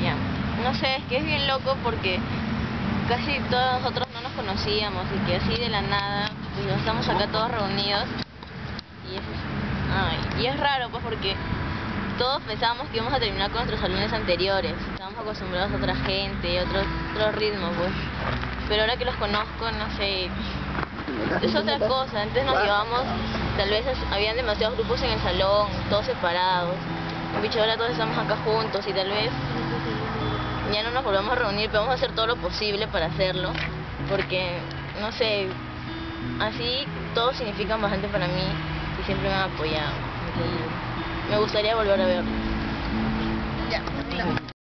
Ya. No sé, es que es bien loco porque casi todos nosotros no nos conocíamos y que así de la nada, pues ya estamos acá todos reunidos y es raro pues porque todos pensábamos que íbamos a terminar con nuestros salones anteriores, estábamos acostumbrados a otra gente, otro ritmo pues, pero ahora que los conozco, no sé, es otra cosa. Antes nos llevábamos, tal vez habían demasiados grupos en el salón, todos separados, ahora todos estamos acá juntos y tal vez ya no nos volvamos a reunir, pero vamos a hacer todo lo posible para hacerlo, porque, no sé, así todos significan bastante para mí y siempre me han apoyado. Me gustaría volver a verlo. Ya,